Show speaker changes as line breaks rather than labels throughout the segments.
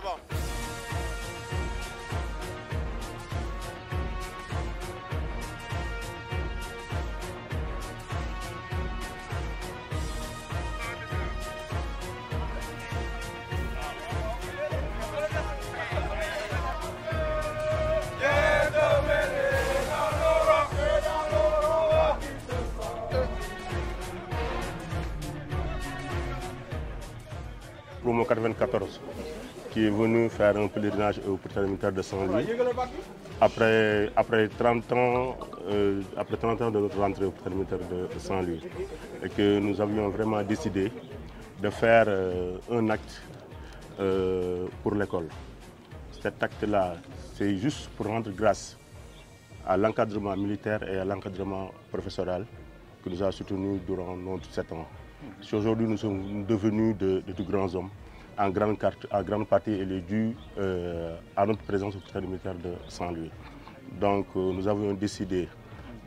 là-bas.
Promo 94 qui est venu faire un pèlerinage au hôpital militaire de Saint-Louis. Après 30 ans de notre rentrée au hôpital militaire de Saint-Louis, et que nous avions vraiment décidé de faire un acte pour l'école. Cet acte-là, c'est juste pour rendre grâce à l'encadrement militaire et à l'encadrement professoral qui nous a soutenus durant nos 7 ans. Si aujourd'hui nous sommes devenus de tout grands hommes, en grande partie elle est due à notre présence au hôpital militaire de Saint-Louis. Donc nous avons décidé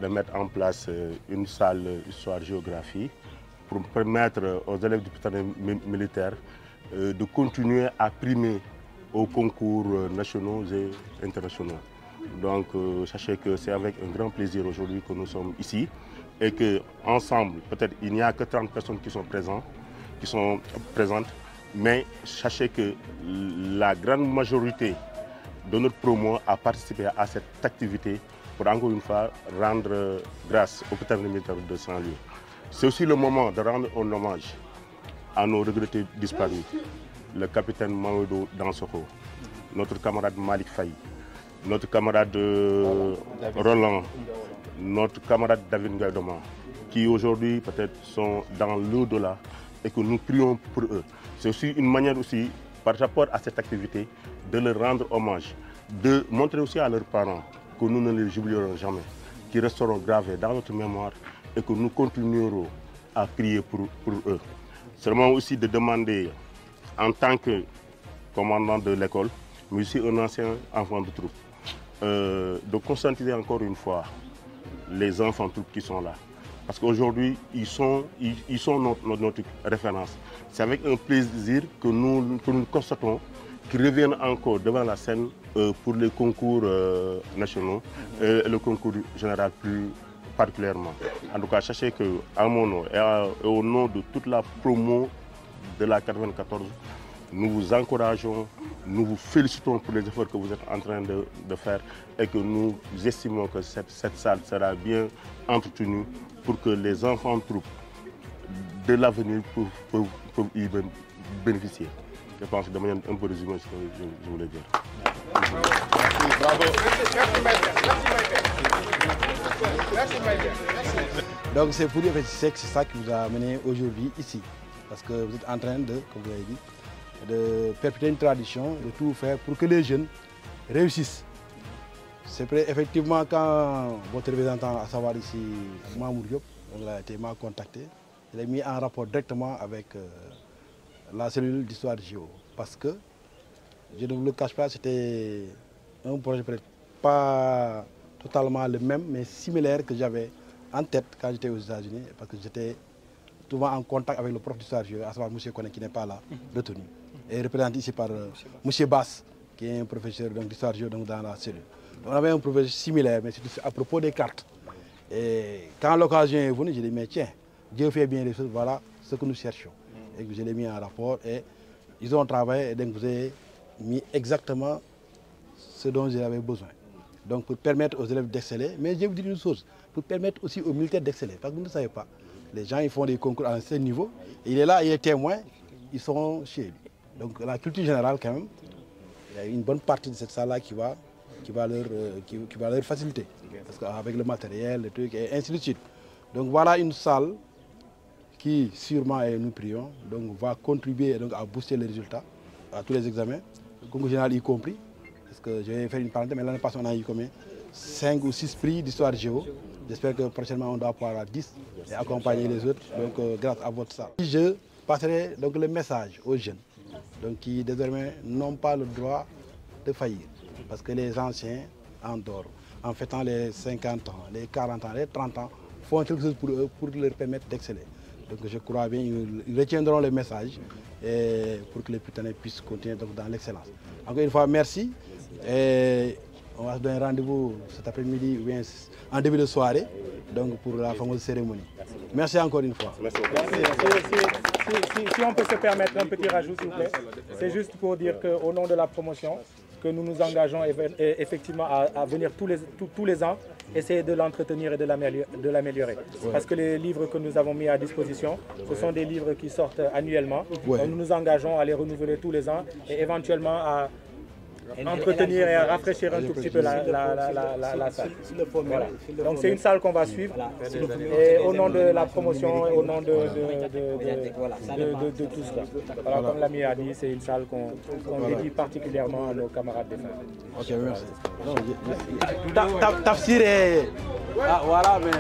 de mettre en place une salle histoire-géographie pour permettre aux élèves du hôpital militaire de continuer à primer aux concours nationaux et internationaux. Donc sachez que c'est avec un grand plaisir aujourd'hui que nous sommes ici et qu'ensemble, peut-être il n'y a que 30 personnes qui sont présentes, mais sachez que la grande majorité de notre promo a participé à cette activité pour encore une fois rendre grâce au hôpital militaire de Saint-Louis. C'est aussi le moment de rendre un hommage à nos regrettés disparus, le capitaine Maodo Dansoko, notre camarade Malik Faye, notre camarade Roland, notre camarade David Gaïdoma, qui aujourd'hui peut-être sont dans l'au-delà et que nous prions pour eux. C'est aussi une manière aussi, par rapport à cette activité, de leur rendre hommage, de montrer aussi à leurs parents que nous ne les oublierons jamais, qui resteront gravés dans notre mémoire et que nous continuerons à prier pour eux. Seulement aussi de demander, en tant que commandant de l'école, mais aussi un ancien enfant de troupe, de conscientiser encore une fois les enfants de troupe qui sont là. Parce qu'aujourd'hui, ils sont notre référence. C'est avec un plaisir que nous constatons qu'ils reviennent encore devant la scène pour les concours nationaux et le concours général plus particulièrement. En tout cas, sachez qu'à mon nom et au nom de toute la promo de la 94, nous vous encourageons, nous vous félicitons pour les efforts que vous êtes en train de faire et que nous estimons que cette salle sera bien entretenue pour que les enfants de troupe de l'avenir peuvent y bénéficier. Je pense de manière un peu résumée ce que je voulais dire.
Bravo. Merci,
Donc c'est pour dire que c'est ça qui vous a amené aujourd'hui ici. Parce que vous êtes en train de, comme vous l'avez dit, de perpétuer une tradition, de tout faire pour que les jeunes réussissent. C'est vrai, effectivement, quand votre représentant, à savoir ici, Mamour Diop, m'a contacté, il a mis en rapport directement avec la cellule d'histoire géo. Parce que, je ne vous le cache pas, c'était un projet peut-être pas totalement le même, mais similaire que j'avais en tête quand j'étais aux États-Unis, parce que j'étais souvent en contact avec le prof d'histoire géo, à savoir M. Kone, qui n'est pas là, retenu. Et représenté ici par M. Bass, qui est un professeur d'histoire géo dans la cellule. Donc, on avait un projet similaire, mais c'était à propos des cartes. Et quand l'occasion est venue, j'ai dit, mais tiens, Dieu fait bien les choses, voilà ce que nous cherchons. Et je l'ai mis en rapport et ils ont travaillé et donc vous avez mis exactement ce dont j'avais besoin. Donc pour permettre aux élèves d'exceller, mais je vais vous dire une chose, pour permettre aussi aux militaires d'exceller, parce que vous ne savez pas, les gens ils font des concours à un certain niveau, et il est là, il est témoin, ils sont chez lui. Donc la culture générale quand même, il y a une bonne partie de cette salle-là qui va leur faciliter, parce qu'avec le matériel, les trucs, et ainsi de suite. Donc voilà une salle qui sûrement, et nous prions, donc, va contribuer donc, à booster les résultats à tous les examens, le concours général y compris, parce que je vais faire une parenthèse, mais l'année passée on a eu combien 5 ou 6 prix d'histoire géo. J'espère que prochainement on doit pouvoir avoir 10 et accompagner les autres, donc grâce à votre salle. Je passerai donc le message aux jeunes, donc, qui désormais n'ont pas le droit de faillir, parce que les anciens endorment, en fêtant les 50 ans, les 40 ans, les 30 ans, font quelque chose pour eux, pour leur permettre d'exceller. Donc je crois bien ils retiendront le message et pour que les Prytanais puissent continuer donc, dans l'excellence. Encore une fois, merci. Et on va se donner rendez-vous cet après-midi ou bien en début de soirée donc pour la fameuse cérémonie. Merci encore une fois.
Merci. Si on peut se permettre un petit rajout, s'il vous plaît. C'est juste pour dire qu'au nom de la promotion, que nous nous engageons effectivement à venir tous les ans, essayer de l'entretenir et de l'améliorer. Parce que les livres que nous avons mis à disposition, ce sont des livres qui sortent annuellement. Donc nous nous engageons à les renouveler tous les ans et éventuellement à entretenir et à rafraîchir un tout petit peu la salle. Voilà. Donc c'est une salle qu'on va suivre et au nom de la promotion et au nom de tout cela. Voilà, comme l'ami a dit, c'est une salle qu'on dédie particulièrement à nos camarades défunts.
Ok, merci. Tafsir est... Ah, voilà, mais...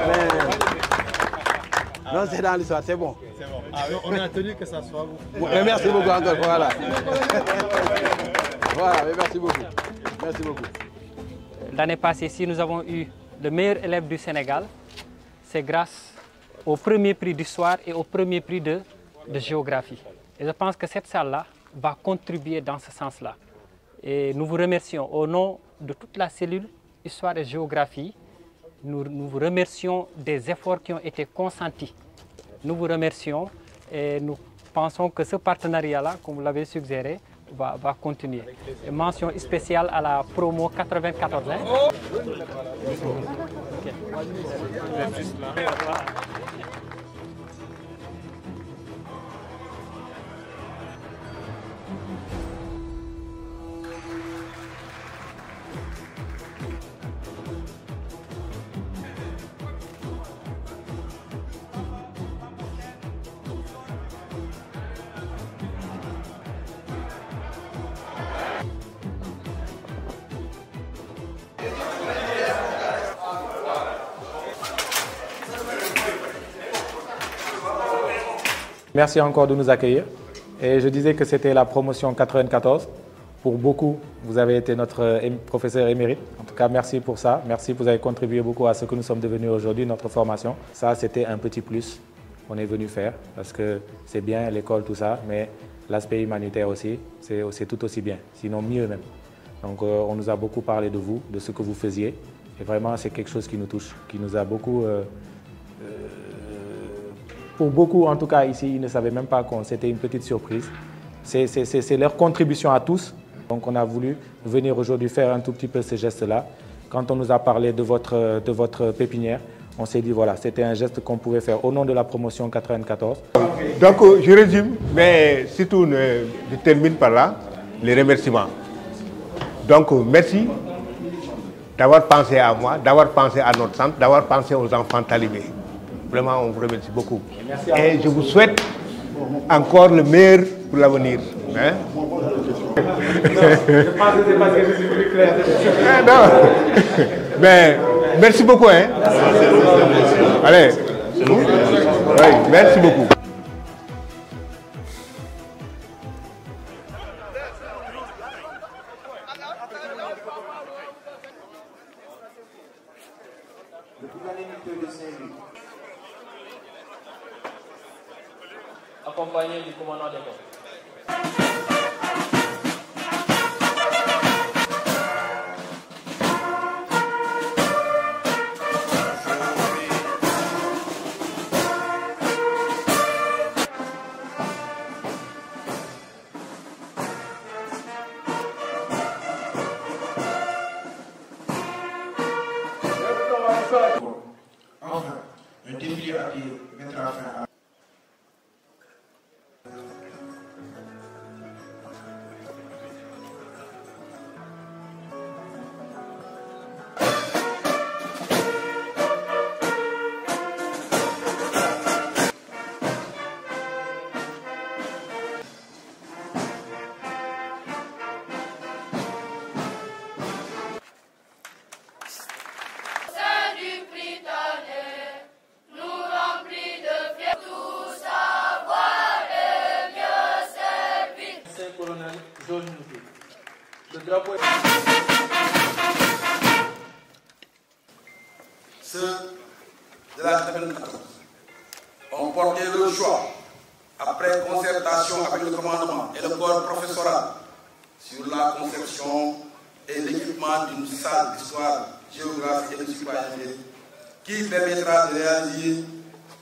mais... Non, c'est dans l'histoire, c'est bon.
C'est bon. Ah, on a tenu que ça soit vous.
Mais merci beaucoup encore, voilà. Voilà, mais merci beaucoup. Merci beaucoup.
L'année passée, si nous avons eu le meilleur élève du Sénégal, c'est grâce au premier prix d'histoire et au premier prix de géographie. Et je pense que cette salle-là va contribuer dans ce sens-là. Et nous vous remercions au nom de toute la cellule Histoire et Géographie. Nous vous remercions des efforts qui ont été consentis. Nous vous remercions et nous pensons que ce partenariat-là, comme vous l'avez suggéré, va continuer. Et mention spéciale à la promo 94. Hein? Okay.
Merci encore de nous accueillir. Et je disais que c'était la promotion 94. Pour beaucoup, vous avez été notre professeur émérite. En tout cas, merci pour ça. Merci, vous avez contribué beaucoup à ce que nous sommes devenus aujourd'hui, notre formation. Ça, c'était un petit plus qu'on est venu faire parce que c'est bien l'école, tout ça, mais l'aspect humanitaire aussi, c'est tout aussi bien, sinon mieux même. Donc, on nous a beaucoup parlé de vous, de ce que vous faisiez. Et vraiment, c'est quelque chose qui nous touche, qui nous a beaucoup... Pour beaucoup, en tout cas ici, ils ne savaient même pas que c'était une petite surprise. C'est leur contribution à tous. Donc on a voulu venir aujourd'hui faire un tout petit peu ce geste-là. Quand on nous a parlé de votre pépinière, on s'est dit voilà, c'était un geste qu'on pouvait faire au nom de la promotion 94.
Donc je résume, mais surtout je termine par là, les remerciements. Donc merci d'avoir pensé à moi, d'avoir pensé à notre centre, d'avoir pensé aux enfants talibés. Vraiment, on vous remercie beaucoup. Et je vous souhaite encore le meilleur pour l'avenir. Hein?
Je pense que c'est parce que je suis plus clair.
Non. Mais merci beaucoup. Hein? Allez. Oui, merci beaucoup.
Accompagné du commandant d'école.
Enfin, un défilé à qui mettra fin à
Le drapeau est...
ceux de la 94 ont porté le choix, après concertation avec le commandement et le corps professoral, sur la conception et l'équipement d'une salle d'histoire, géographie et de citoyenneté qui permettra de réaliser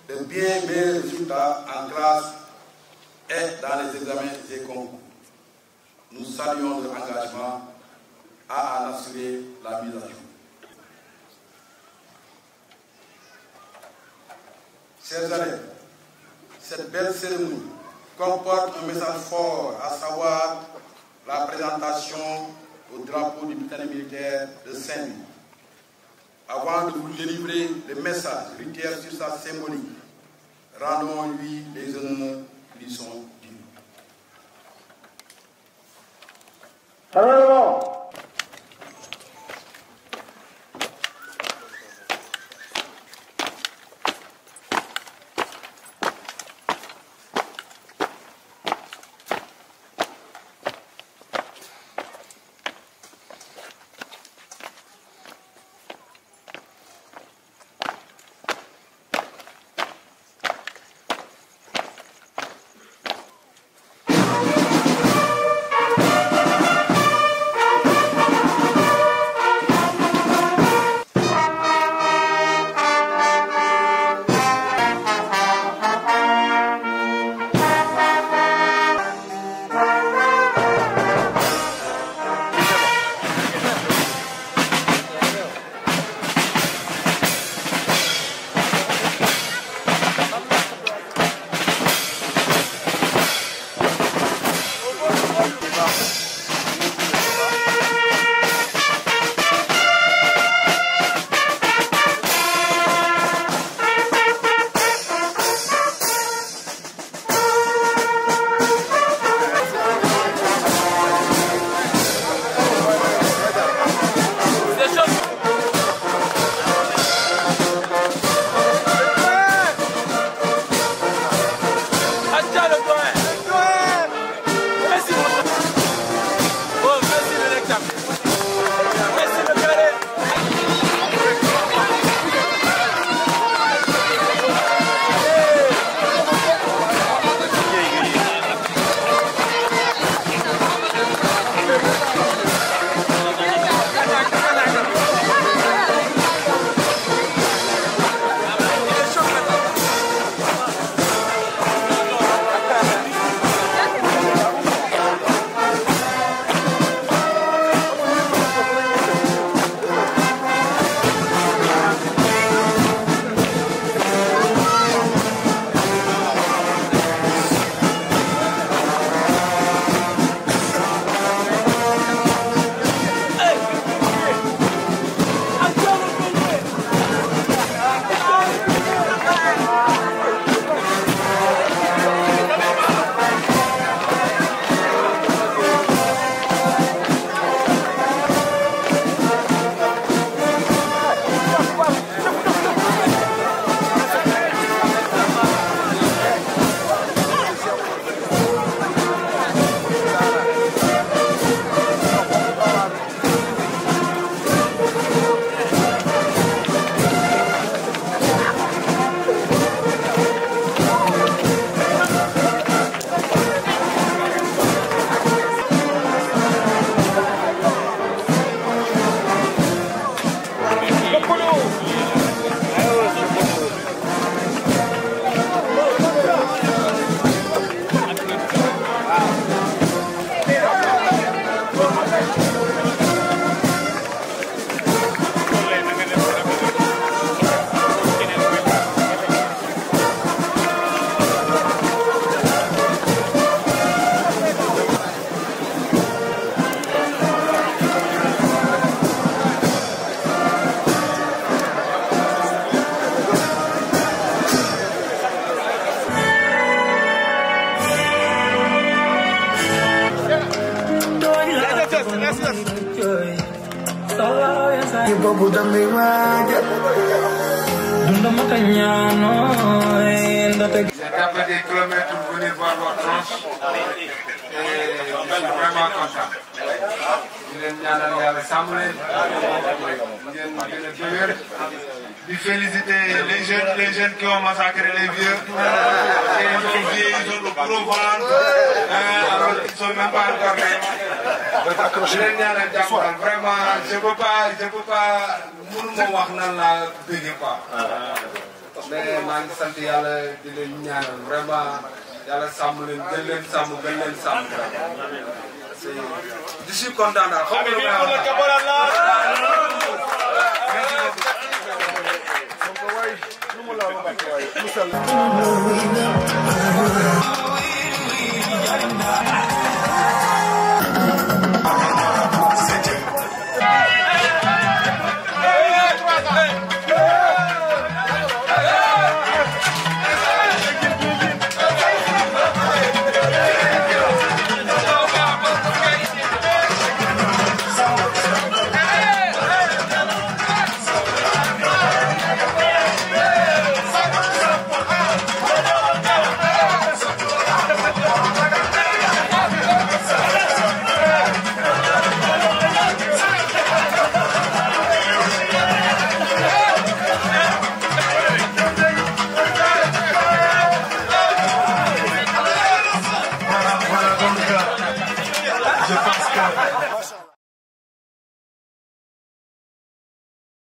de bien meilleurs résultats en classe et dans les examens et concours. Nous saluons leur engagement à en assurer la mise à jour. Chers élèves, cette belle cérémonie comporte un message fort, à savoir la présentation au drapeau du Britannique militaire de Saint-Louis. Avant de vous délivrer le message rituel sur sa symbolique, rendons-lui les honneurs qui lui sont dus.
Alors,
J'ai tapé des kilomètres pour venir voir votre tranche et je suis vraiment content. leen ñaanal yàlla sàmm leen ngeen gën a dëgër di féliciter les jeunes qui ont massacré les vieux. Et les vieux, ils ont le gros ventre, alors qu'ils ne sont même pas encore nés. Je leen ñaanal jàmm vraiment je peux pas mënuma wax nan laa bëgg quoi. mais maa ngi sant yàlla di leen ñaanal vraiment yàlla sàmm leen gën leen sàmm. je suis content daal xam je pense que